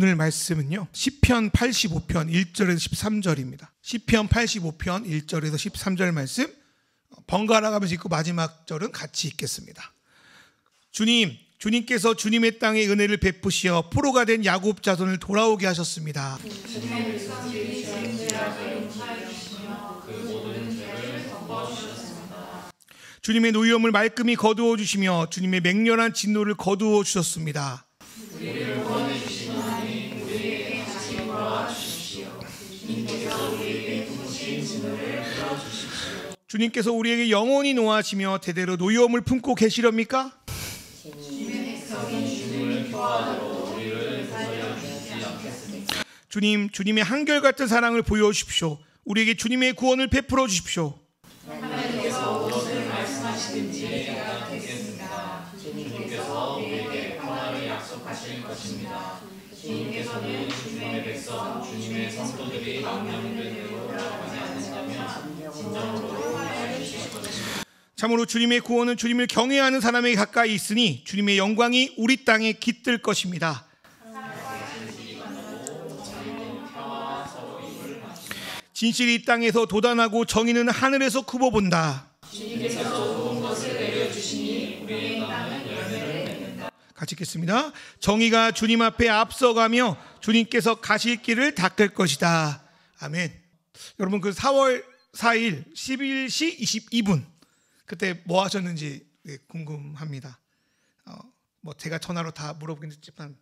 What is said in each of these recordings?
오늘 말씀은요, 시편 85편 1절에서 13절입니다. 시편 85편 1절에서 13절 말씀 번갈아 가면서 읽고 마지막 절은 같이 읽겠습니다. 주님께서 주님의 땅에 은혜를 베푸시어 포로가 된 야곱 자손을 돌아오게 하셨습니다. 주님의 노여움을 말끔히 거두어 주시며 주님의 맹렬한 진노를 거두어 주셨습니다. 주님께서 우리에게 영원히 노하시며 대대로 노여움을 품고 계시렵니까? 주님의 한결같은 사랑을 보여주십시오. 우리에게 주님의 구원을 베풀어 주십시오. 하나님께서 무엇을 말씀하시든지 제가 듣겠습니다. 주님께서 우리에게 평화를 약속하실 것입니다. 주님께서는 주님의 백성, 주님의 성도들이 명령된 대로 나가지 않는다면 진정으로 인하여 주실 것입니다. 참으로 주님의 구원은 주님을 경외하는 사람에게 가까이 있으니 주님의 영광이 우리 땅에 깃들 것입니다. 진실이 이 땅에서 도단하고 정의는 하늘에서 굽어본다. 주님께서 좋은 것을 내려주시니 우리의 땅은 열매를 맺는다. 같이 읽겠습니다. 정의가 주님 앞에 앞서가며 주님께서 가실 길을 닦을 것이다. 아멘. 여러분, 그 4월 4일 11시 22분 그때 뭐 하셨는지 궁금합니다. 뭐 제가 전화로 다 물어보긴 했지만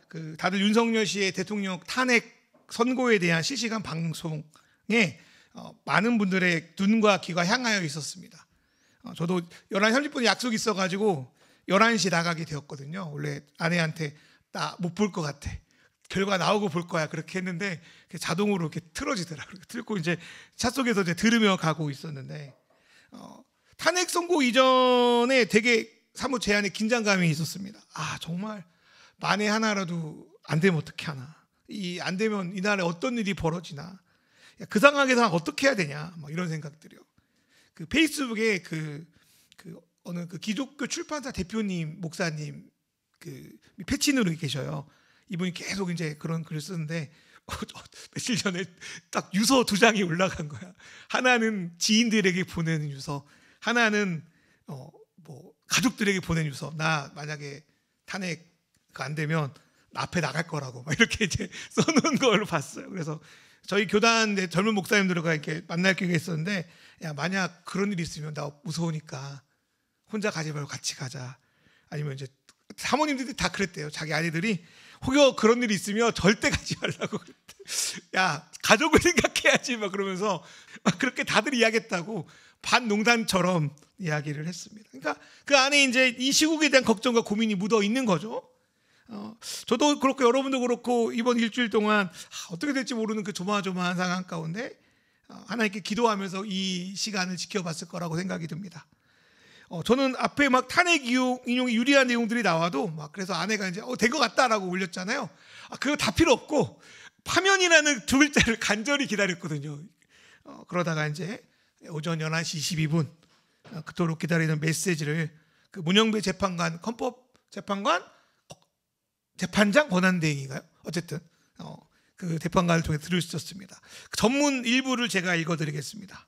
그 다들 윤석열 씨의 대통령 탄핵 선고에 대한 실시간 방송에 많은 분들의 눈과 귀가 향하여 있었습니다. 저도 11시 30분에 약속이 있어가지고 11시 나가게 되었거든요. 원래 아내한테 나 못 볼 것 같아, 결과 나오고 볼 거야, 그렇게 했는데 자동으로 이렇게 틀어지더라고요. 틀고 이제 차 속에서 이제 들으며 가고 있었는데 탄핵 선고 이전에 되게 사뭇 제 안에 긴장감이 있었습니다. 정말 만에 하나라도 안 되면 어떻게 하나, 안 되면 이 나라에 어떤 일이 벌어지나, 그 상황에서 어떻게 해야 되냐, 이런 생각들이요. 그 페이스북에 어느 기독교 출판사 대표님 목사님 패친으로 계셔요. 이분이 계속 이제 그런 글을 쓰는데 며칠 전에 딱 유서 2장이 올라간 거야. 하나는 지인들에게 보내는 유서, 하나는 가족들에게 보내는 유서. 나 만약에 탄핵 안 되면 앞에 나갈 거라고 이렇게 이제 써놓은 걸 봤어요. 그래서 저희 교단 젊은 목사님들과 이렇게 만날 기회가 있었는데, 야, 만약 그런 일이 있으면 나 무서우니까 혼자 가지 말고 같이 가자. 아니면 이제 사모님들이 다 그랬대요. 자기 아내들이 혹여 그런 일이 있으면 절대 가지 말라고 그랬대. 야, 가족을 생각해야지 그러면서 그렇게 다들 이야기했다고 반농담처럼 이야기를 했습니다. 그러니까 그 안에 이제 이 시국에 대한 걱정과 고민이 묻어 있는 거죠. 저도 그렇고 여러분도 그렇고 이번 일주일 동안 어떻게 될지 모르는 그 조마조마한 상황 가운데 하나님께 기도하면서 이 시간을 지켜봤을 거라고 생각이 듭니다. 저는 앞에 탄핵 인용이 유리한 내용들이 나와도 그래서 아내가 이제 된 것 같다라고 올렸잖아요. 그거 다 필요 없고 파면이라는 2글자를 간절히 기다렸거든요. 그러다가 이제 오전 11시 22분 그토록 기다리는 메시지를 그 문영배 재판관, 헌법재판관 재판장 권한대행인가요? 어쨌든 그 재판관을 통해 들을 수 있었습니다. 전문 일부를 제가 읽어드리겠습니다.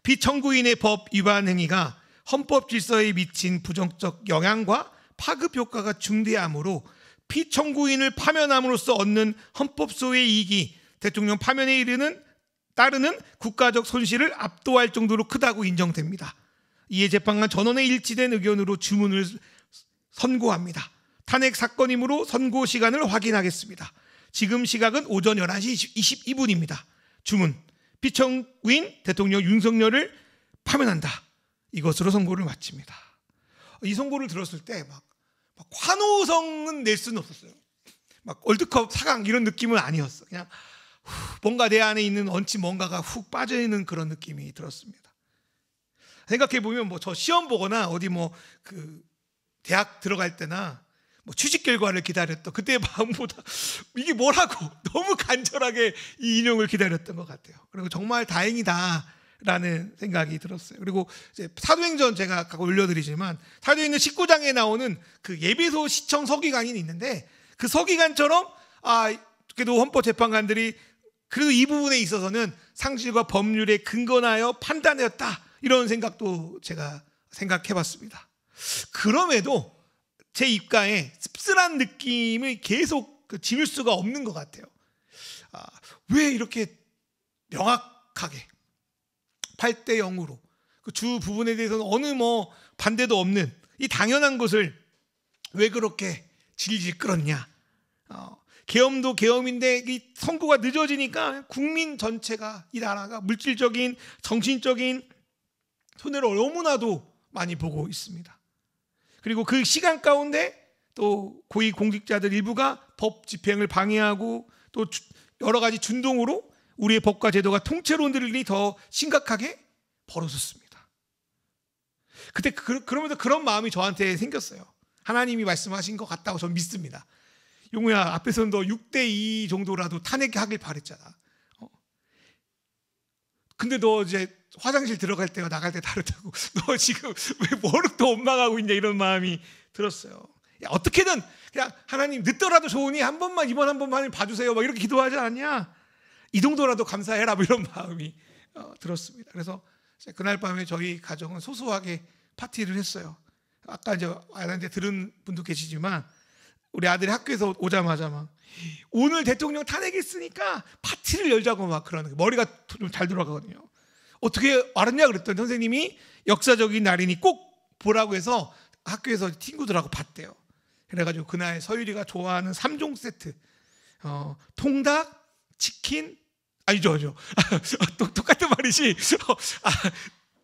피청구인의 법 위반 행위가 헌법 질서에 미친 부정적 영향과 파급 효과가 중대하므로 피청구인을 파면함으로써 얻는 헌법소의 이익이 대통령 파면에 따르는 국가적 손실을 압도할 정도로 크다고 인정됩니다. 이에 재판관 전원의 일치된 의견으로 주문을 선고합니다. 탄핵 사건이므로 선고 시간을 확인하겠습니다. 지금 시각은 오전 11시 22분입니다. 주문: 피청구인 대통령 윤석열을 파면한다. 이것으로 선고를 마칩니다. 이 선고를 들었을 때 환호성은 낼 수는 없었어요. 월드컵 4강 이런 느낌은 아니었어. 그냥 뭔가 내 안에 있는 얹힌 뭔가가 훅 빠져있는 그런 느낌이 들었습니다. 생각해보면 저 시험 보거나 어디 대학 들어갈 때나 취직 결과를 기다렸던 그때의 마음보다 이게 뭐라고 너무 간절하게 이 인용을 기다렸던 것 같아요. 그리고 정말 다행이다라는 생각이 들었어요. 그리고 이제 사도행전 제가 아까 올려드리지만 사도행전 19장에 나오는 그 예배소 시청 서기관이 있는데 그 서기관처럼 그래도 헌법재판관들이 그래도 이 부분에 있어서는 상식과 법률에 근거하여 판단하였다, 이런 생각도 제가 생각해봤습니다. 그럼에도 제 입가에 씁쓸한 느낌을 계속 지울 수가 없는 것 같아요. 왜 이렇게 명확하게 8대 0으로 그 주 부분에 대해서는 어느 반대도 없는 이 당연한 것을 왜 그렇게 질질 끌었냐. 계엄도 계엄인데 이 선고가 늦어지니까 국민 전체가, 이 나라가 물질적인 정신적인 손해를 너무나도 많이 보고 있습니다. 그리고 그 시간 가운데 또 고위 공직자들 일부가 법 집행을 방해하고 또 여러 가지 준동으로 우리의 법과 제도가 통째로 흔들리니 더 심각하게 벌어졌습니다. 그때 그러면서 그런 마음이 저한테 생겼어요. 하나님이 말씀하신 것 같다고 저는 믿습니다. 용우야, 앞에서는 너 6대2 정도라도 탄핵하길 바랬잖아. 근데 너 이제 화장실 들어갈 때와 나갈 때 다르다고. 너 지금 왜 뭐를 또 원망하고 있냐, 이런 마음이 들었어요. 야, 어떻게든 그냥 하나님 늦더라도 좋으니 이번 한 번만 봐주세요, 막 이렇게 기도하지 않냐. 이 정도라도 감사해라, 뭐 이런 마음이 들었습니다. 그래서 그날 밤에 저희 가정은 소소하게 파티를 했어요. 아까 이제 아이한테 들은 분도 계시지만 우리 아들이 학교에서 오자마자 막 오늘 대통령 탄핵했으니까 파티를 열자고 막 그러는 거예요. 머리가 좀 잘 돌아가거든요. 어떻게 알았냐 그랬더니 선생님이 역사적인 날이니 꼭 보라고 해서 학교에서 친구들하고 봤대요. 그래가지고 그날 서율이가 좋아하는 3종 세트, 통닭, 치킨, 아니죠. 똑같은 말이지.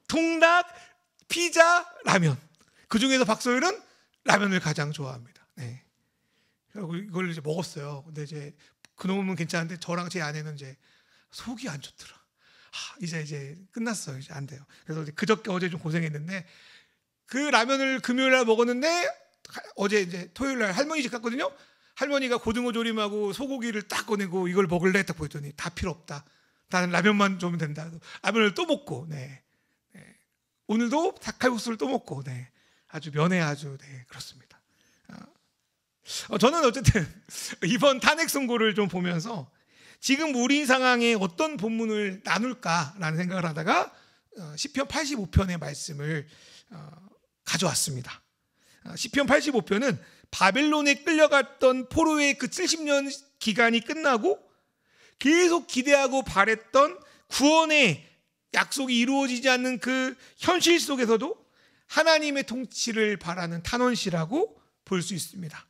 통닭, 피자, 라면. 그 중에서 박소율은 라면을 가장 좋아합니다. 네. 그리고 이걸 이제 먹었어요. 근데 이제 그놈은 괜찮은데 저랑 제 아내는 이제 속이 안 좋더라. 이제 끝났어요. 이제 안 돼요. 그래서 그저께 어제 좀 고생했는데 그 라면을 금요일 날 먹었는데 어제 이제 토요일 날 할머니 집 갔거든요. 할머니가 고등어 조림하고 소고기를 딱 꺼내고 이걸 먹을래 딱 보였더니 다 필요 없다. 나는 라면만 주면 된다. 라면을 또 먹고, 네. 오늘도 닭칼국수를 또 먹고, 네. 아주 면회 아주, 네, 그렇습니다. 저는 어쨌든 이번 탄핵 선고를 좀 보면서 지금 우리 상황에 어떤 본문을 나눌까라는 생각을 하다가 시편 85편의 말씀을 가져왔습니다. 시편 85편은 바벨론에 끌려갔던 포로의 그 70년 기간이 끝나고 계속 기대하고 바랬던 구원의 약속이 이루어지지 않는 그 현실 속에서도 하나님의 통치를 바라는 탄원시라고 볼 수 있습니다.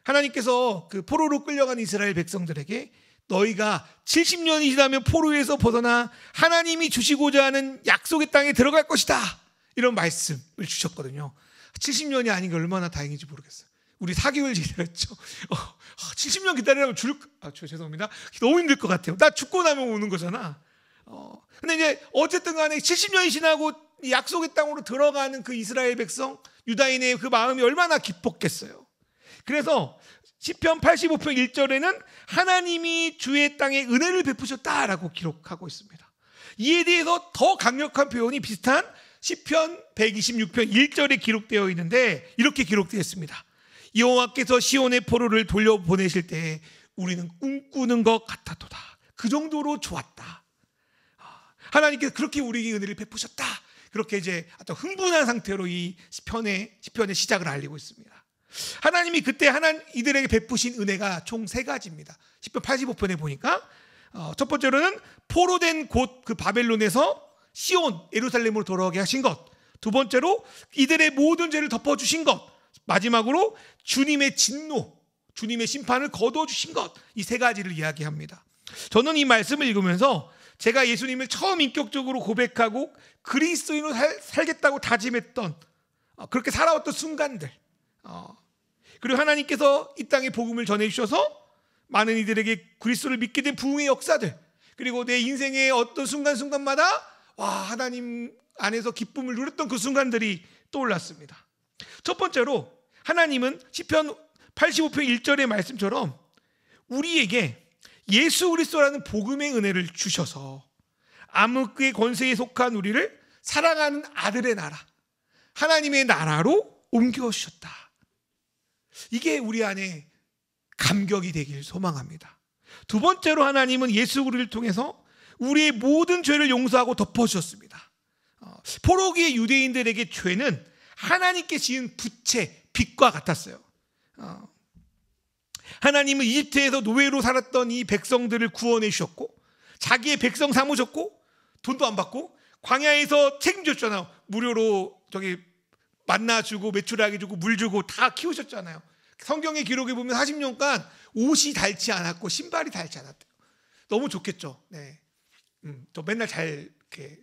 하나님께서 그 포로로 끌려간 이스라엘 백성들에게 너희가 70년이 지나면 포로에서 벗어나 하나님이 주시고자 하는 약속의 땅에 들어갈 것이다, 이런 말씀을 주셨거든요. 70년이 아닌 게 얼마나 다행인지 모르겠어요. 우리 4개월 기다렸죠. 70년 기다리려면 죄송합니다. 너무 힘들 것 같아요. 나 죽고 나면 오는 거잖아. 근데 이제 어쨌든 간에 70년이 지나고 약속의 땅으로 들어가는 그 이스라엘 백성, 유다인의 그 마음이 얼마나 기뻤겠어요. 그래서 시편 85편 1절에는 하나님이 주의 땅에 은혜를 베푸셨다라고 기록하고 있습니다. 이에 대해서 더 강력한 표현이 비슷한 시편 126편 1절에 기록되어 있는데 이렇게 기록되어 있습니다. 여호와께서 시온의 포로를 돌려보내실 때 우리는 꿈꾸는 것 같았도다. 그 정도로 좋았다. 하나님께서 그렇게 우리에게 은혜를 베푸셨다. 그렇게 이제 아주 흥분한 상태로 이 시편의 시작을 알리고 있습니다. 하나님이 그때 이들에게 베푸신 은혜가 총 3가지입니다. 시편 85편에 보니까 첫 번째로는 포로된 곳 그 바벨론에서 시온 예루살렘으로 돌아오게 하신 것, 두 번째로 이들의 모든 죄를 덮어주신 것, 마지막으로 주님의 진노, 주님의 심판을 거둬주신 것, 이 3가지를 이야기합니다. 저는 이 말씀을 읽으면서 제가 예수님을 처음 인격적으로 고백하고 그리스도인으로 살겠다고 다짐했던 그렇게 살아왔던 순간들, 그리고 하나님께서 이 땅에 복음을 전해주셔서 많은 이들에게 그리스도를 믿게 된 부흥의 역사들, 그리고 내 인생의 어떤 순간순간마다 하나님 안에서 기쁨을 누렸던 그 순간들이 떠올랐습니다. 첫 번째로 하나님은 시편 85편 1절의 말씀처럼 우리에게 예수 그리스도라는 복음의 은혜를 주셔서 암흑의 권세에 속한 우리를 사랑하는 아들의 나라, 하나님의 나라로 옮겨주셨다. 이게 우리 안에 감격이 되길 소망합니다. 두 번째로 하나님은 예수 그리스도를 통해서 우리의 모든 죄를 용서하고 덮어주셨습니다. 포로기의 유대인들에게 죄는 하나님께 지은 부채, 빚과 같았어요. 하나님은 이집트에서 노예로 살았던 이 백성들을 구원해 주셨고 자기의 백성 삼으셨고 돈도 안 받고 광야에서 책임졌잖아요. 무료로 저기 만나 주고 메추라기 주고 물 주고 다 키우셨잖아요. 성경의 기록에 보면 40년간 옷이 닳지 않았고 신발이 닳지 않았대요. 너무 좋겠죠. 네. 또 맨날 잘 이렇게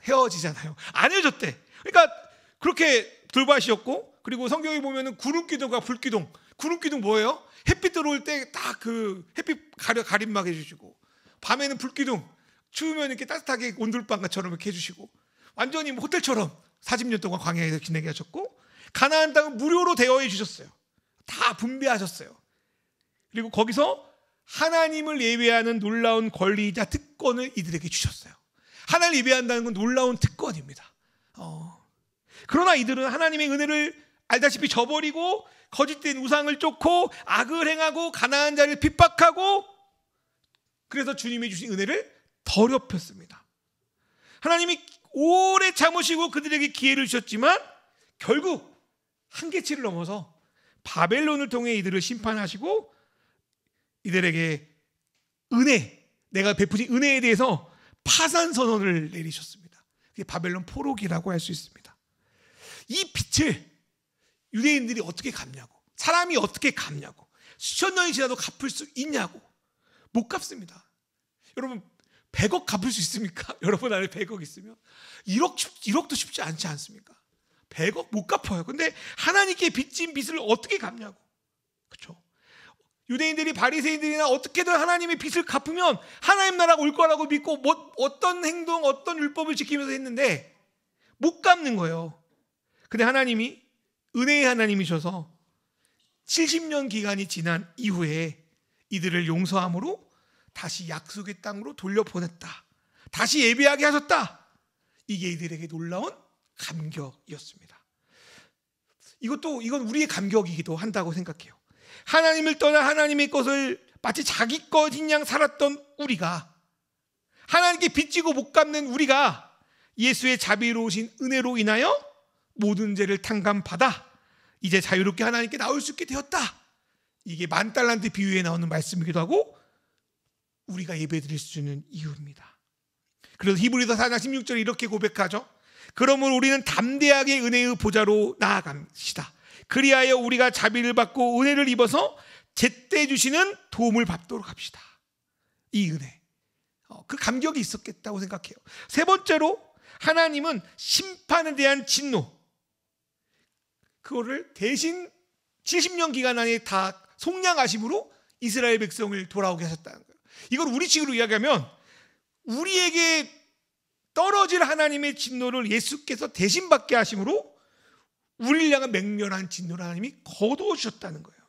헤어지잖아요. 안 헤어졌대. 그러니까 그렇게 돌봐주셨고, 그리고 성경에 보면은 구름기둥과 불기둥. 구름기둥 뭐예요? 햇빛 들어올 때 딱 그 햇빛 가림막 해주시고, 밤에는 불기둥, 추우면 이렇게 따뜻하게 온돌방처럼 이렇게 해주시고, 완전히 뭐 호텔처럼 40년 동안 광야에서 지내게 하셨고, 가나안 땅은 무료로 대여해 주셨어요. 다 분배하셨어요. 그리고 거기서 하나님을 예배하는 놀라운 권리이자 특권을 이들에게 주셨어요. 하나님을 예배한다는 건 놀라운 특권입니다. 그러나 이들은 하나님의 은혜를 알다시피 저버리고 거짓된 우상을 쫓고 악을 행하고 가난한 자를 핍박하고, 그래서 주님이 주신 은혜를 더럽혔습니다. 하나님이 오래 참으시고 그들에게 기회를 주셨지만 결국 한계치를 넘어서 바벨론을 통해 이들을 심판하시고 이들에게 내가 베푸신 은혜에 대해서 파산 선언을 내리셨습니다. 그게 바벨론 포로기라고 할 수 있습니다. 이 빚을 유대인들이 어떻게 갚냐고, 사람이 어떻게 갚냐고, 수천 년이 지나도 갚을 수 있냐고. 못 갚습니다. 여러분 100억 갚을 수 있습니까? 여러분 안에 100억 있으면 1억도 쉽지 않지 않습니까? 100억 못 갚아요. 근데 하나님께 빚진 빚을 어떻게 갚냐고. 그렇죠? 유대인들이 바리새인들이나 어떻게든 하나님의 빚을 갚으면 하나님 나라가 올 거라고 믿고 어떤 행동, 어떤 율법을 지키면서 했는데 못 갚는 거예요. 근데 하나님이 은혜의 하나님이셔서 70년 기간이 지난 이후에 이들을 용서함으로 다시 약속의 땅으로 돌려보냈다. 다시 예배하게 하셨다. 이게 이들에게 놀라운 감격이었습니다. 이건 우리의 감격이기도 한다고 생각해요. 하나님을 떠나 하나님의 것을 마치 자기 것인 양 살았던 우리가, 하나님께 빚지고 못 갚는 우리가 예수의 자비로우신 은혜로 인하여 모든 죄를 탕감받아 이제 자유롭게 하나님께 나올 수 있게 되었다. 이게 10,000달란트 비유에 나오는 말씀이기도 하고 우리가 예배드릴 수 있는 이유입니다. 그래서 히브리서 4장 16절에 이렇게 고백하죠. 그러므로 우리는 담대하게 은혜의 보좌로 나아갑시다. 그리하여 우리가 자비를 받고 은혜를 입어서 제때 주시는 도움을 받도록 합시다. 이 은혜, 그 감격이 있었겠다고 생각해요. 세 번째로 하나님은 심판에 대한 진노, 그거를 대신 70년 기간 안에 다 속량하심으로 이스라엘 백성을 돌아오게 하셨다는 거예요. 이걸 우리 식으로 이야기하면 우리에게 떨어질 하나님의 진노를 예수께서 대신 받게 하심으로 우리를 향한 맹렬한 진노를 하나님이 거두어 주셨다는 거예요.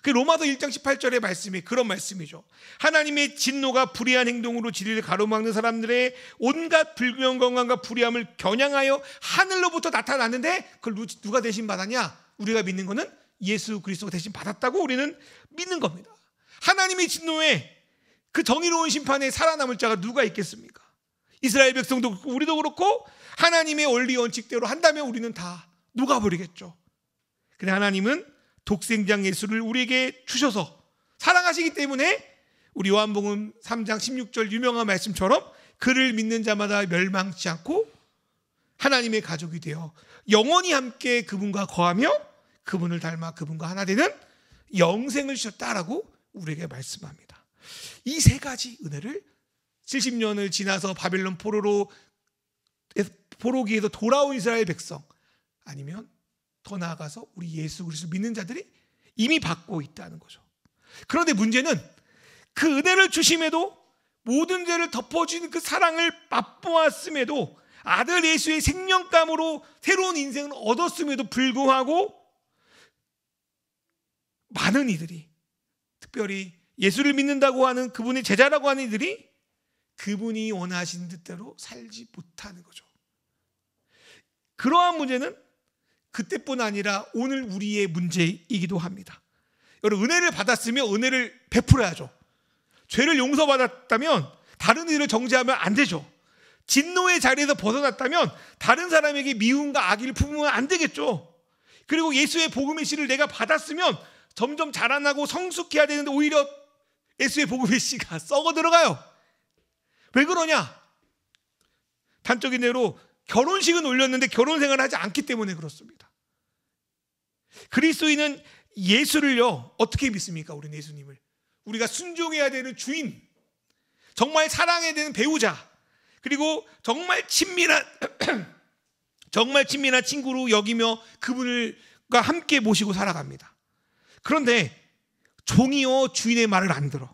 그 로마서 1장 18절의 말씀이 그런 말씀이죠. 하나님의 진노가 불의한 행동으로 진리를 가로막는 사람들의 온갖 불경건강과 불의함을 겨냥하여 하늘로부터 나타났는데 그걸 누가 대신 받았냐? 우리가 믿는 거는 예수 그리스도가 대신 받았다고 우리는 믿는 겁니다. 하나님의 진노에, 그 정의로운 심판에 살아남을 자가 누가 있겠습니까? 이스라엘 백성도 그렇고 우리도 그렇고 하나님의 원리 원칙대로 한다면 우리는 다 녹아버리겠죠. 그런데 하나님은 독생장 예수를 우리에게 주셔서 사랑하시기 때문에 우리 요한복음 3장 16절 유명한 말씀처럼 그를 믿는 자마다 멸망치 않고 하나님의 가족이 되어 영원히 함께 그분과 거하며 그분을 닮아 그분과 하나 되는 영생을 주셨다라고 우리에게 말씀합니다. 이 세 가지 은혜를 70년을 지나서 바벨론 포로기에서 돌아온 이스라엘 백성, 아니면 더 나아가서 우리 예수 그리스도 믿는 자들이 이미 받고 있다는 거죠. 그런데 문제는 그 은혜를 주심에도, 모든 죄를 덮어주는 그 사랑을 맛보았음에도, 아들 예수의 생명감으로 새로운 인생을 얻었음에도 불구하고 많은 이들이, 특별히 예수를 믿는다고 하는 그분의 제자라고 하는 이들이 그분이 원하신 뜻대로 살지 못하는 거죠. 그러한 문제는 그때뿐 아니라 오늘 우리의 문제이기도 합니다. 여러분, 은혜를 받았으면 은혜를 베풀어야죠. 죄를 용서받았다면 다른 일을 정죄하면 안 되죠. 진노의 자리에서 벗어났다면 다른 사람에게 미움과 악의를 품으면 안 되겠죠. 그리고 예수의 복음의 씨를 내가 받았으면 점점 자라나고 성숙해야 되는데 오히려 예수의 복음의 씨가 썩어 들어가요. 왜 그러냐? 단적인 예로 결혼식은 올렸는데 결혼 생활을 하지 않기 때문에 그렇습니다. 그리스도인은 예수를요, 어떻게 믿습니까? 우리는 예수님을 우리가 순종해야 되는 주인, 정말 사랑해야 되는 배우자, 그리고 정말 친밀한 친구로 여기며 그분과 함께 모시고 살아갑니다. 그런데 종이요, 주인의 말을 안 들어.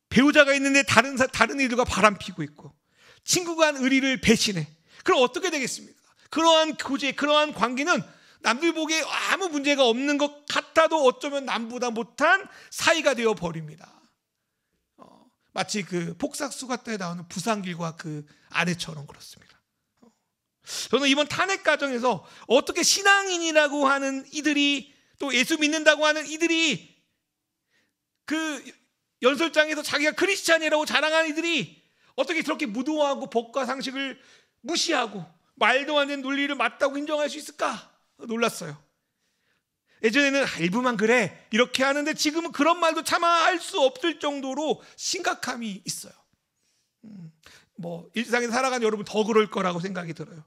배우자가 있는데 다른 이들과 바람피고 있고, 친구가 한 의리를 배신해. 그럼 어떻게 되겠습니까? 그러한 교제, 그러한 관계는 남들 보기에 아무 문제가 없는 것 같아도 어쩌면 남보다 못한 사이가 되어 버립니다. 마치 그 폭삭수가때에 나오는 부산길과 그 아내처럼 그렇습니다. 저는 이번 탄핵 과정에서 어떻게 신앙인이라고 하는 이들이, 또 예수 믿는다고 하는 이들이, 그 연설장에서 자기가 크리스찬이라고 자랑하는 이들이 어떻게 저렇게 무도하고 법과 상식을 무시하고 말도 안 되는 논리를 맞다고 인정할 수 있을까? 놀랐어요. 예전에는 일부만 그래 이렇게 하는데 지금은 그런 말도 차마 할 수 없을 정도로 심각함이 있어요. 일상에서 살아가는 여러분 더 그럴 거라고 생각이 들어요.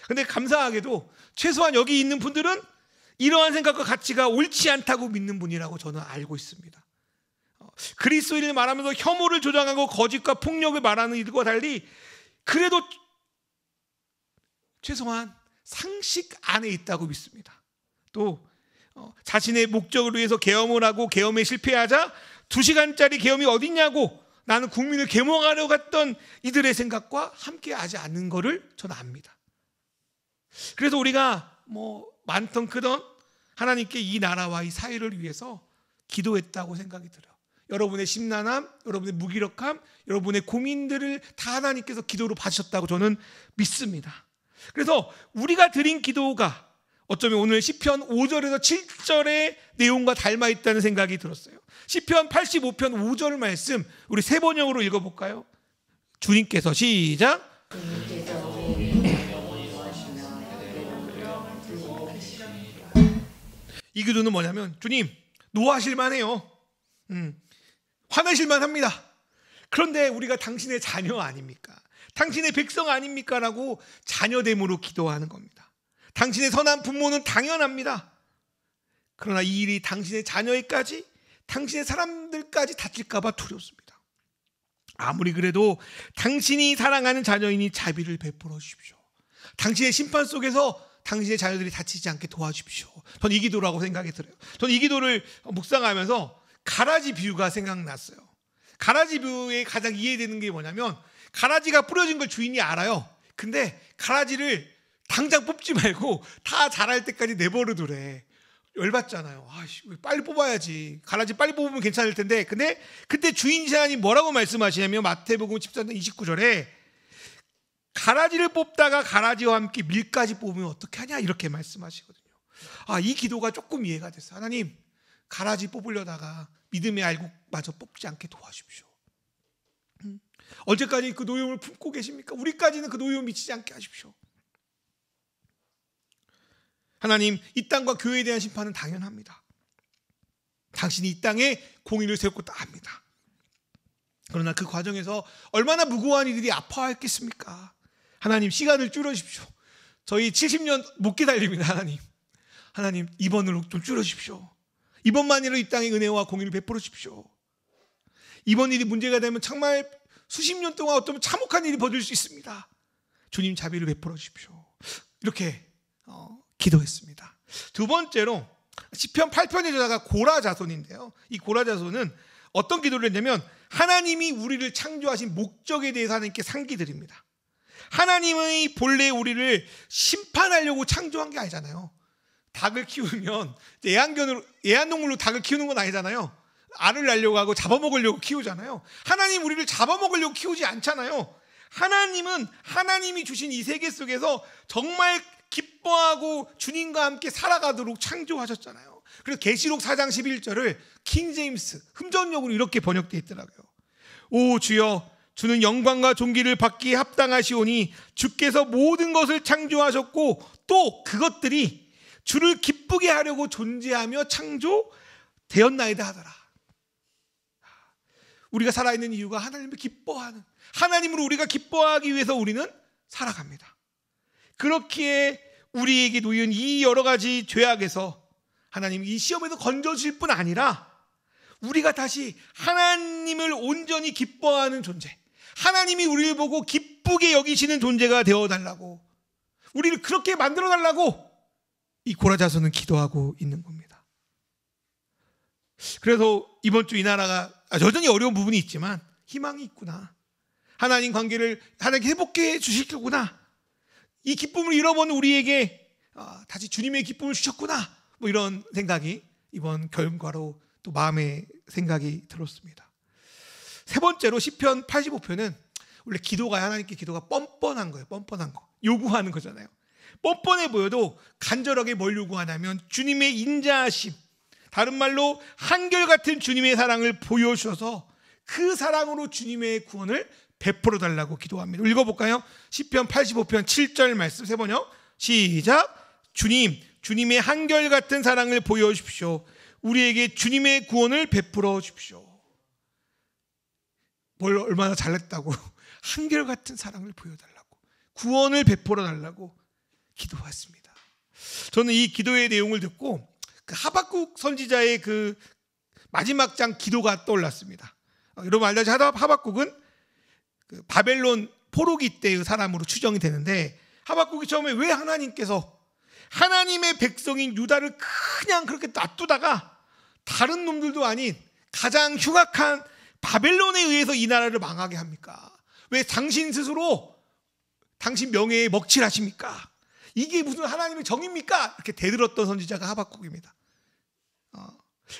근데 감사하게도 최소한 여기 있는 분들은 이러한 생각과 가치가 옳지 않다고 믿는 분이라고 저는 알고 있습니다. 그리스도인을 말하면서 혐오를 조장하고 거짓과 폭력을 말하는 이들과 달리 그래도 최소한 상식 안에 있다고 믿습니다. 또 자신의 목적을 위해서 계엄을 하고 계엄에 실패하자 2시간짜리 계엄이 어딨냐고 나는 국민을 계몽하려고 했던 이들의 생각과 함께하지 않는 것을 저는 압니다. 그래서 우리가 많던 크던 하나님께 이 나라와 이 사회를 위해서 기도했다고 생각이 들어요. 여러분의 심란함, 여러분의 무기력함, 여러분의 고민들을 다 하나님께서 기도로 봐주셨다고 저는 믿습니다. 그래서 우리가 드린 기도가 어쩌면 오늘 시편 5절에서 7절의 내용과 닮아 있다는 생각이 들었어요. 시편 85편 5절 말씀 우리 세 번역으로 읽어볼까요? 주님께서 시작. 이 기도는 뭐냐면 주님 노하실만 해요. 화내실만 합니다. 그런데 우리가 당신의 자녀 아닙니까? 당신의 백성 아닙니까? 라고 자녀됨으로 기도하는 겁니다. 당신의 선한 분모는 당연합니다. 그러나 이 일이 당신의 자녀에까지, 당신의 사람들까지 닥칠까 봐 두렵습니다. 아무리 그래도 당신이 사랑하는 자녀이니 자비를 베풀어 주십시오. 당신의 심판 속에서 당신의 자녀들이 다치지 않게 도와주십시오. 저는 이 기도라고 생각이 들어요. 저는 이 기도를 묵상하면서 가라지 비유가 생각났어요. 가라지 비유에 가장 이해되는 게 뭐냐면 가라지가 뿌려진 걸 주인이 알아요. 근데 가라지를 당장 뽑지 말고 다 자랄 때까지 내버려두래. 열받잖아요. 빨리 뽑아야지. 가라지 빨리 뽑으면 괜찮을 텐데. 근데 그때 주인이신 하나님 뭐라고 말씀하시냐면 마태복음 14장 29절에 가라지를 뽑다가 가라지와 함께 밀까지 뽑으면 어떻게 하냐 이렇게 말씀하시거든요. 이 기도가 조금 이해가 됐어요. 하나님 가라지 뽑으려다가 믿음의 알곡마저 뽑지 않게 도와주십시오. 언제까지 그 노여움을 품고 계십니까? 우리까지는 그 노여움 미치지 않게 하십시오. 하나님, 이 땅과 교회에 대한 심판은 당연합니다. 당신이 이 땅에 공의를 세웠고 다 압니다. 그러나 그 과정에서 얼마나 무고한 이들이 아파했겠습니까? 하나님 시간을 줄여주십시오. 저희 70년 못 기다립니다. 하나님 이번으로 좀 줄여주십시오. 이번만이라도 이 땅에 은혜와 공의를 베풀어 주십시오. 이번 일이 문제가 되면 정말 수십 년 동안 어쩌면 참혹한 일이 벌어질 수 있습니다. 주님 자비를 베풀어 주십시오. 이렇게 기도했습니다. 두 번째로 시편 8편의 저자가 고라 자손인데요. 이 고라 자손은 어떤 기도를 했냐면 하나님이 우리를 창조하신 목적에 대해서 하나님께 상기드립니다. 하나님의 본래 우리를 심판하려고 창조한 게 아니잖아요. 닭을 키우면 애완동물로 닭을 키우는 건 아니잖아요. 알을 낳으려고 하고 잡아먹으려고 키우잖아요. 하나님 우리를 잡아먹으려고 키우지 않잖아요. 하나님은 하나님이 주신 이 세계 속에서 정말 기뻐하고 주님과 함께 살아가도록 창조하셨잖아요. 그래서 계시록 4장 11절을 킹 제임스 흠전역으로 이렇게 번역되어 있더라고요. 오 주여, 주는 영광과 존귀를 받기에 합당하시오니 주께서 모든 것을 창조하셨고 또 그것들이 주를 기쁘게 하려고 존재하며 창조되었나이다 하더라. 우리가 살아있는 이유가 하나님을 기뻐하는, 하나님으로 우리가 기뻐하기 위해서 우리는 살아갑니다. 그렇기에 우리에게 놓인 이 여러 가지 죄악에서 하나님 이 시험에서 건져주실 뿐 아니라 우리가 다시 하나님을 온전히 기뻐하는 존재, 하나님이 우리를 보고 기쁘게 여기시는 존재가 되어달라고, 우리를 그렇게 만들어달라고 이 고라자서는 기도하고 있는 겁니다. 그래서 이번 주 이 나라가 여전히 어려운 부분이 있지만 희망이 있구나, 하나님 관계를 하나님께 회복해 주실 거구나, 이 기쁨을 잃어버린 우리에게 다시 주님의 기쁨을 주셨구나, 뭐 이런 생각이 이번 결과로 또 마음의 생각이 들었습니다. 세 번째로 시편 85편은 원래 기도가, 하나님께 기도가 뻔뻔한 거예요. 뻔뻔한 거, 요구하는 거잖아요. 뻔뻔해 보여도 간절하게 뭘 요구하냐면 주님의 인자하심, 다른 말로 한결같은 주님의 사랑을 보여주셔서 그 사랑으로 주님의 구원을 베풀어 달라고 기도합니다. 읽어볼까요? 시편 85편 7절 말씀 세 번요. 시작. 주님의 한결같은 사랑을 보여주십시오. 우리에게 주님의 구원을 베풀어 주십시오. 뭘 얼마나 잘했다고 한결같은 사랑을 보여달라고, 구원을 베풀어 달라고 기도했습니다. 저는 이 기도의 내용을 듣고 그 하박국 선지자의 그 마지막 장 기도가 떠올랐습니다. 여러분 알다시피 하박국은 그 바벨론 포로기 때의 사람으로 추정이 되는데, 하박국이 처음에 왜 하나님께서 하나님의 백성인 유다를 그냥 그렇게 놔두다가 다른 놈들도 아닌 가장 흉악한 바벨론에 의해서 이 나라를 망하게 합니까? 왜 당신 스스로 당신 명예에 먹칠하십니까? 이게 무슨 하나님의 정입니까? 이렇게 대들었던 선지자가 하박국입니다.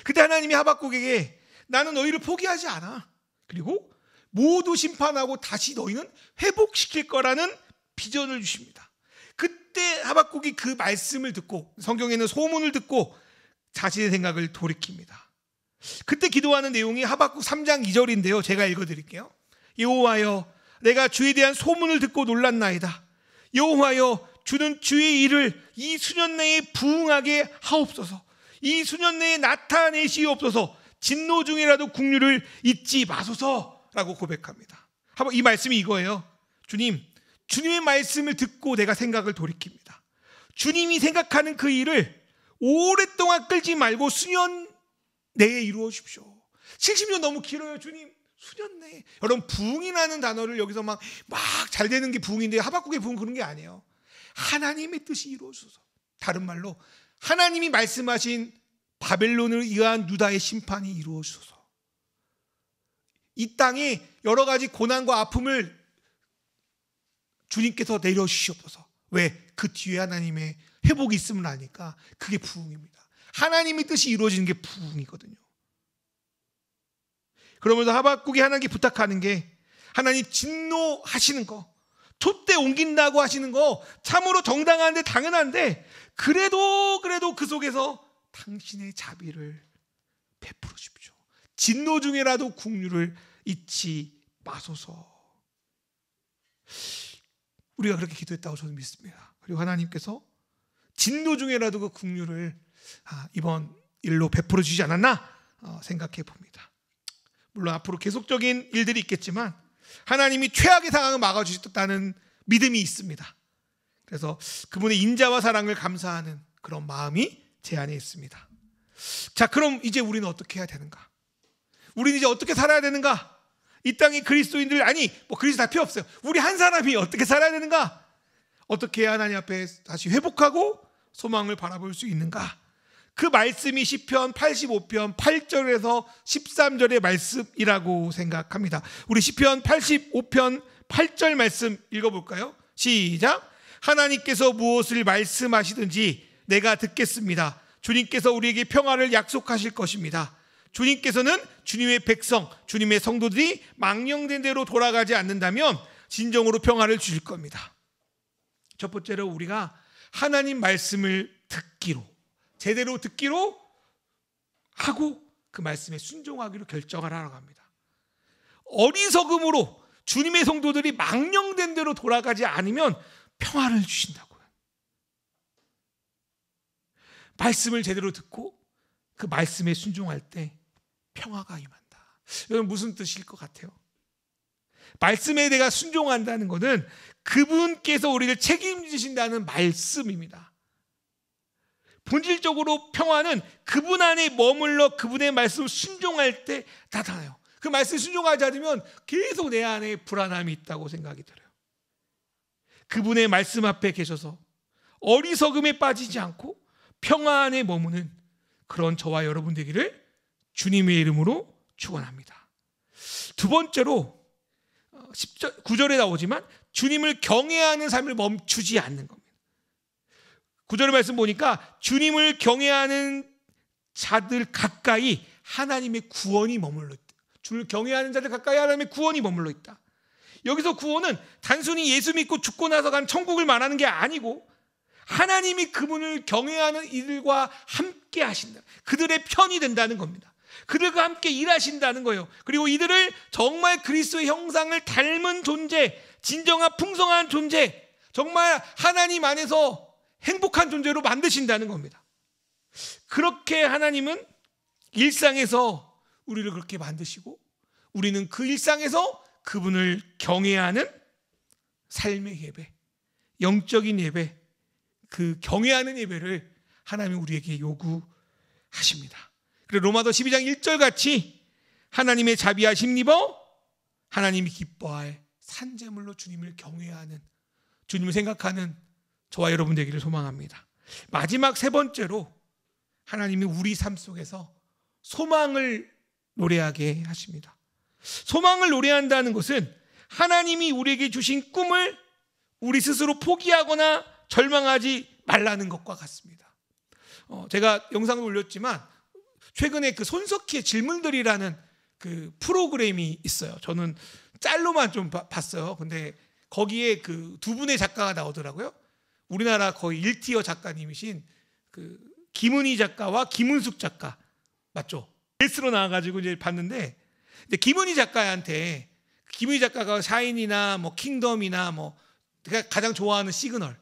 그때 하나님이 하박국에게 나는 너희를 포기하지 않아, 그리고 모두 심판하고 다시 너희는 회복시킬 거라는 비전을 주십니다. 그때 하박국이 그 말씀을 듣고, 성경에는 소문을 듣고 자신의 생각을 돌이킵니다. 그때 기도하는 내용이 하박국 3장 2절인데요. 제가 읽어드릴게요. 여호와여, 내가 주에 대한 소문을 듣고 놀랐나이다. 여호와여, 주는 주의 일을 이 수년 내에 부응하게 하옵소서. 이 수년 내에 나타내시옵소서. 진노 중이라도 국류를 잊지 마소서라고 고백합니다. 이 말씀이 이거예요. 주님의 말씀을 듣고 내가 생각을 돌이킵니다. 주님이 생각하는 그 일을 오랫동안 끌지 말고 수년 내에 이루어 주십시오. 70년 너무 길어요, 주님. 수년 내에. 여러분, 부응이라는 단어를 여기서 막 잘 되는 게 부응인데, 하박국의 부응 그런 게 아니에요. 하나님의 뜻이 이루어져서, 다른 말로 하나님이 말씀하신 바벨론을 의한 유다의 심판이 이루어져서 이 땅에 여러 가지 고난과 아픔을 주님께서 내려주시옵소서. 왜? 그 뒤에 하나님의 회복이 있음을 아니까 그게 부흥입니다. 하나님의 뜻이 이루어지는 게 부흥이거든요. 그러면서 하박국이 하나님께 부탁하는 게, 하나님 진노하시는 거, 촛대 옮긴다고 하시는 거 참으로 정당한데 당연한데, 그래도 그 속에서 당신의 자비를 베풀어 주십시오. 진노 중에라도 국류를 잊지 마소서. 우리가 그렇게 기도했다고 저는 믿습니다. 그리고 하나님께서 진노 중에라도 그 국류를 이번 일로 베풀어 주지 않았나 생각해 봅니다. 물론 앞으로 계속적인 일들이 있겠지만 하나님이 최악의 상황을 막아주셨다는 믿음이 있습니다. 그래서 그분의 인자와 사랑을 감사하는 그런 마음이 제 안에 있습니다. 자, 그럼 이제 우리는 어떻게 해야 되는가? 우리는 이제 어떻게 살아야 되는가? 이 땅의 그리스도인들, 그리스도 다 필요 없어요. 우리 한 사람이 어떻게 살아야 되는가? 어떻게 해야 하나님 앞에 다시 회복하고 소망을 바라볼 수 있는가? 그 말씀이 시편 85편 8절에서 13절의 말씀이라고 생각합니다. 우리 시편 85편 8절 말씀 읽어볼까요? 시작. 하나님께서 무엇을 말씀하시든지 내가 듣겠습니다. 주님께서 우리에게 평화를 약속하실 것입니다. 주님께서는 주님의 백성, 주님의 성도들이 망령된 대로 돌아가지 않는다면 진정으로 평화를 주실 겁니다. 첫 번째로 우리가 하나님 말씀을 듣기로, 제대로 듣기로 하고 그 말씀에 순종하기로 결정을 하라고 합니다. 어리석음으로 주님의 성도들이 망령된 대로 돌아가지 않으면 평화를 주신다고요. 말씀을 제대로 듣고 그 말씀에 순종할 때 평화가 임한다. 여러분 무슨 뜻일 것 같아요? 말씀에 내가 순종한다는 것은 그분께서 우리를 책임지신다는 말씀입니다. 본질적으로 평화는 그분 안에 머물러 그분의 말씀을 순종할 때 나타나요. 그 말씀에 순종하지 않으면 계속 내 안에 불안함이 있다고 생각이 들어요. 그분의 말씀 앞에 계셔서 어리석음에 빠지지 않고 평화 안에 머무는 그런 저와 여러분 되기를 주님의 이름으로 축원합니다. 두 번째로 9절에 나오지만 주님을 경외하는 삶을 멈추지 않는 겁니다. 9절의 말씀 보니까 주님을 경외하는 자들 가까이 하나님의 구원이 머물러 있다. 주를 경외하는 자들 가까이 하나님의 구원이 머물러 있다. 여기서 구원은 단순히 예수 믿고 죽고 나서 간 천국을 말하는 게 아니고 하나님이 그분을 경외하는 이들과 함께 하신다. 그들의 편이 된다는 겁니다. 그들과 함께 일하신다는 거예요. 그리고 이들을 정말 그리스도의 형상을 닮은 존재, 진정한 풍성한 존재, 정말 하나님 안에서 행복한 존재로 만드신다는 겁니다. 그렇게 하나님은 일상에서 우리를 그렇게 만드시고 우리는 그 일상에서 그분을 경외하는 삶의 예배, 영적인 예배, 그 경외하는 예배를 하나님이 우리에게 요구하십니다. 그리고 로마서 12장 1절 같이 하나님의 자비와 힘입어 하나님이 기뻐할 산제물로 주님을 경외하는, 주님을 생각하는 저와 여러분 되기를 소망합니다. 마지막 세 번째로 하나님이 우리 삶 속에서 소망을 노래하게 하십니다. 소망을 노래한다는 것은 하나님이 우리에게 주신 꿈을 우리 스스로 포기하거나 절망하지 말라는 것과 같습니다. 제가 영상을 올렸지만 최근에 그 손석희의 질문들이라는 그 프로그램이 있어요. 저는 짤로만 좀 봤어요. 근데 거기에 그 두 분의 작가가 나오더라고요. 우리나라 거의 1티어 작가님이신 그 김은희 작가와 김은숙 작가 맞죠? 게스트로 나와가지고 이제 봤는데, 근데 김은희 작가한테, 김은희 작가가 샤인이나 뭐 킹덤이나 뭐 제가 가장 좋아하는 시그널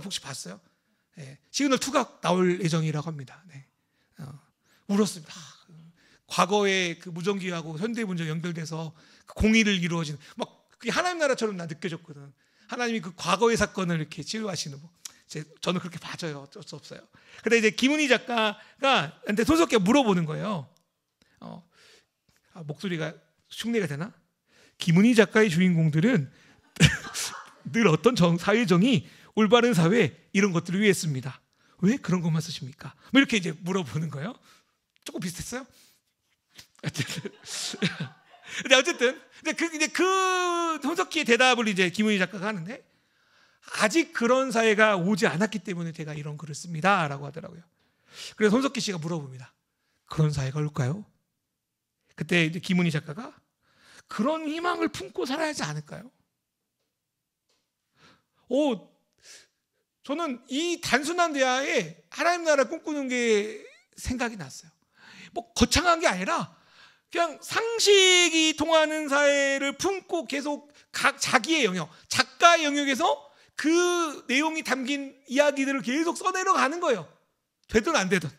혹시 봤어요? 네, 시그널 2가 나올 예정이라고 합니다. 네. 울었습니다. 과거의 그 무전기하고 현대문제 연결돼서 공의를 이루어지는 막 그게 하나님 나라처럼 나 느껴졌거든. 하나님이 그 과거의 사건을 이렇게 치유하시는 거. 저는 그렇게 봐줘요. 어쩔 수 없어요. 근데 이제 김은희 작가가 근데 손석희가 물어보는 거예요. 목소리가 흉내가 되나? 김은희 작가의 주인공들은 늘 어떤 사회정의, 올바른 사회 이런 것들을 위해 씁니다. 왜 그런 것만 쓰십니까? 뭐 이렇게 이제 물어보는 거예요. 조금 비슷했어요? 근데 어쨌든 이제 그 손석희의 대답을 이제 김은희 작가가 하는데, 아직 그런 사회가 오지 않았기 때문에 제가 이런 글을 씁니다라고 하더라고요. 그래서 손석희 씨가 물어봅니다. 그런 사회가 올까요? 그때 이제 김은희 작가가 그런 희망을 품고 살아야 하지 않을까요? 저는 이 단순한 대화에 하나님 나라 꿈꾸는 게 생각이 났어요. 뭐 거창한 게 아니라 그냥 상식이 통하는 사회를 품고 계속 각 자기의 영역, 작가의 영역에서 그 내용이 담긴 이야기들을 계속 써내려가는 거예요. 되든 안 되든.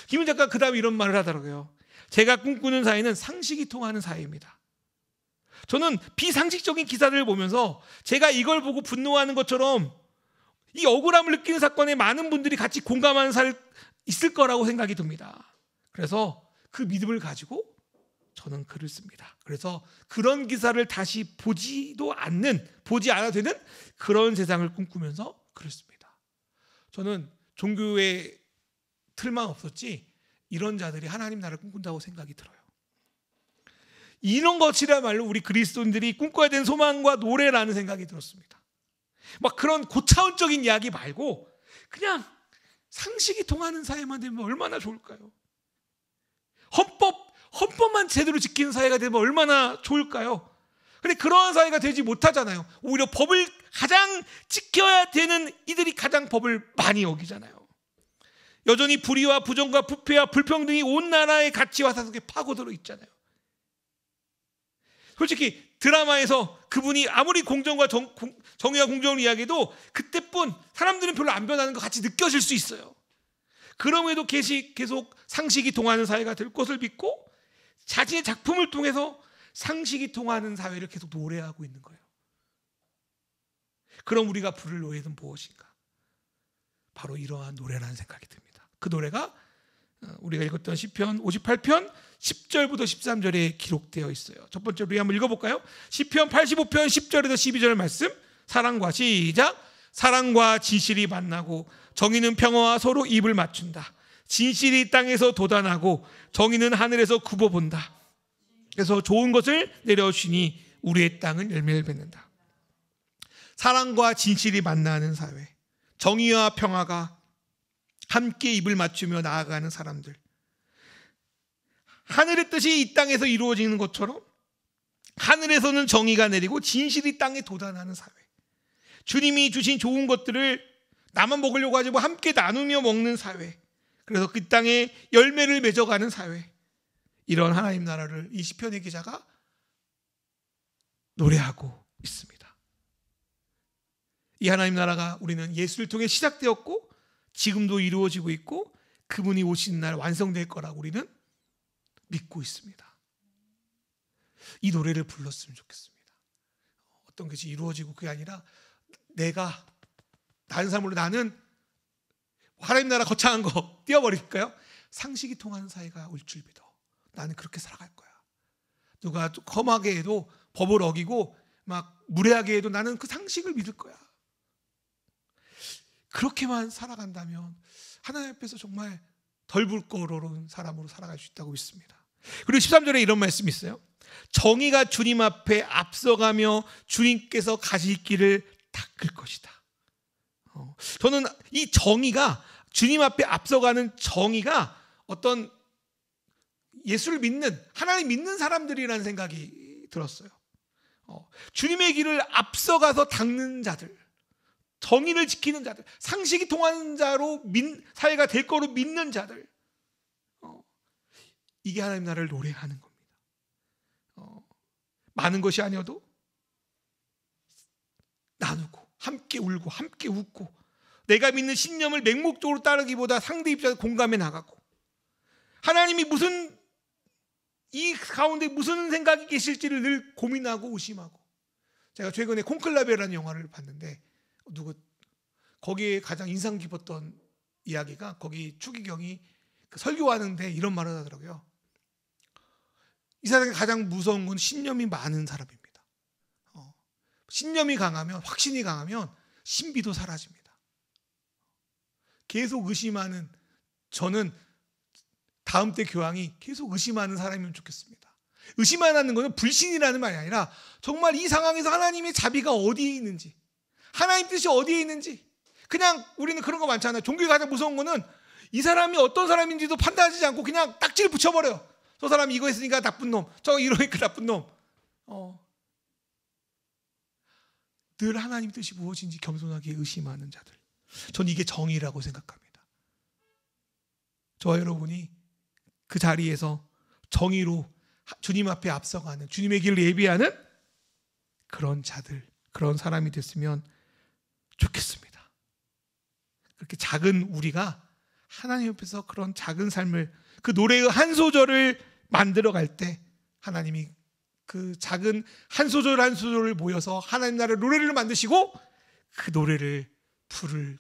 김은 작가 그 다음에 이런 말을 하더라고요. 제가 꿈꾸는 사회는 상식이 통하는 사회입니다. 저는 비상식적인 기사들을 보면서 제가 이걸 보고 분노하는 것처럼 이 억울함을 느끼는 사건에 많은 분들이 같이 공감하는 사람이 있을 거라고 생각이 듭니다. 그래서 그 믿음을 가지고 저는 글을 씁니다. 그래서 그런 기사를 다시 보지 않아도 되는 그런 세상을 꿈꾸면서 글을 씁니다. 저는 종교의 틀만 없었지 이런 자들이 하나님 나라를 꿈꾼다고 생각이 들어요. 이런 것이야말로 우리 그리스도인들이 꿈꿔야 되는 소망과 노래라는 생각이 들었습니다. 막 그런 고차원적인 이야기 말고 그냥 상식이 통하는 사회만 되면 얼마나 좋을까요? 헌법만 제대로 지키는 사회가 되면 얼마나 좋을까요? 그런데 그러한 사회가 되지 못하잖아요. 오히려 법을 가장 지켜야 되는 이들이 가장 법을 많이 어기잖아요. 여전히 불의와 부정과 부패와 불평등이 온 나라의 가치와 사상에 파고들어 있잖아요. 솔직히 드라마에서 그분이 아무리 공정과 정의와 공정을 이야기해도 그때뿐 사람들은 별로 안 변하는 것 같이 느껴질 수 있어요. 그럼에도 계속 상식이 통하는 사회가 될 것을 믿고 자신의 작품을 통해서 상식이 통하는 사회를 계속 노래하고 있는 거예요. 그럼 우리가 부를 노래는 무엇인가? 바로 이러한 노래라는 생각이 듭니다. 그 노래가 우리가 읽었던 시편 58편 10절부터 13절에 기록되어 있어요. 첫 번째로 우리 한번 읽어볼까요? 시편 85편 10절에서 12절 말씀, 사랑과 시작. 사랑과 진실이 만나고 정의는 평화와 서로 입을 맞춘다. 진실이 땅에서 돋아나고 정의는 하늘에서 굽어본다. 그래서 좋은 것을 내려주시니 우리의 땅은 열매를 맺는다. 사랑과 진실이 만나는 사회, 정의와 평화가 함께 입을 맞추며 나아가는 사람들, 하늘의 뜻이 이 땅에서 이루어지는 것처럼 하늘에서는 정의가 내리고 진실이 땅에 돋아나는 사회, 주님이 주신 좋은 것들을 나만 먹으려고 하지 뭐 함께 나누며 먹는 사회, 그래서 그 땅에 열매를 맺어가는 사회, 이런 하나님 나라를 이 시편의 기자가 노래하고 있습니다. 이 하나님 나라가 우리는 예수를 통해 시작되었고 지금도 이루어지고 있고 그분이 오신 날 완성될 거라고 우리는 믿고 있습니다. 이 노래를 불렀으면 좋겠습니다. 어떤 것이 이루어지고 그게 아니라 내가 다른 사람으로 나는 하나님 나라 거창한 거 띄워버릴까요? 상식이 통하는 사회가 올 줄 믿어. 나는 그렇게 살아갈 거야. 누가 험하게 해도 법을 어기고 막 무례하게 해도 나는 그 상식을 믿을 거야. 그렇게만 살아간다면 하나님 앞에서 정말 덜 불거로운 사람으로 살아갈 수 있다고 믿습니다. 그리고 13절에 이런 말씀이 있어요. 정의가 주님 앞에 앞서가며 주님께서 가실 길을 닦을 것이다. 저는 이 정의가, 주님 앞에 앞서가는 정의가 어떤 예수를 믿는, 하나님 믿는 사람들이라는 생각이 들었어요. 주님의 길을 앞서가서 닦는 자들, 정의를 지키는 자들, 상식이 통하는 자로 사회가 될 거로 믿는 자들, 이게 하나님 나라를 노래하는 겁니다. 많은 것이 아니어도 나누고 함께 울고 함께 웃고 내가 믿는 신념을 맹목적으로 따르기보다 상대 입장에서 공감해 나가고 하나님이 이 가운데 무슨 생각이 계실지를 늘 고민하고 의심하고. 제가 최근에 콘클라베라는 영화를 봤는데 거기에 가장 인상 깊었던 이야기가, 거기 추기경이 설교하는데 이런 말을 하더라고요. 이 세상에 가장 무서운 건 신념이 많은 사람입니다. 신념이 강하면, 확신이 강하면 신비도 사라집니다. 계속 의심하는, 저는 다음 때 교황이 계속 의심하는 사람이면 좋겠습니다. 의심하는 것은 불신이라는 말이 아니라 정말 이 상황에서 하나님의 자비가 어디에 있는지, 하나님 뜻이 어디에 있는지. 그냥 우리는 그런 거 많잖아요. 종교가 가장 무서운 거는 이 사람이 어떤 사람인지도 판단하지 않고 그냥 딱지를 붙여버려요. 저 사람이 이거 했으니까 나쁜 놈, 저거 이러니까 나쁜 놈. 늘 하나님 뜻이 무엇인지 겸손하게 의심하는 자들, 전 이게 정의라고 생각합니다. 저와 여러분이 그 자리에서 정의로 주님 앞에 앞서가는, 주님의 길을 예비하는 그런 자들, 그런 사람이 됐으면 좋겠습니다. 그렇게 작은 우리가 하나님 앞에서 그런 작은 삶을, 그 노래의 한 소절을 만들어갈 때 하나님이 그 작은 한 소절 한 소절을 모여서 하나님 나라의 노래를 만드시고 그 노래를 부를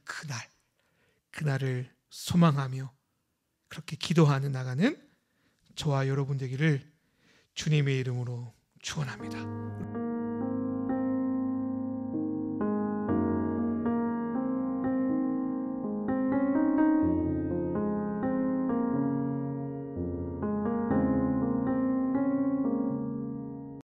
그날을 소망하며 그렇게 기도하는 나가는 저와 여러분 되기를 주님의 이름으로 축원합니다.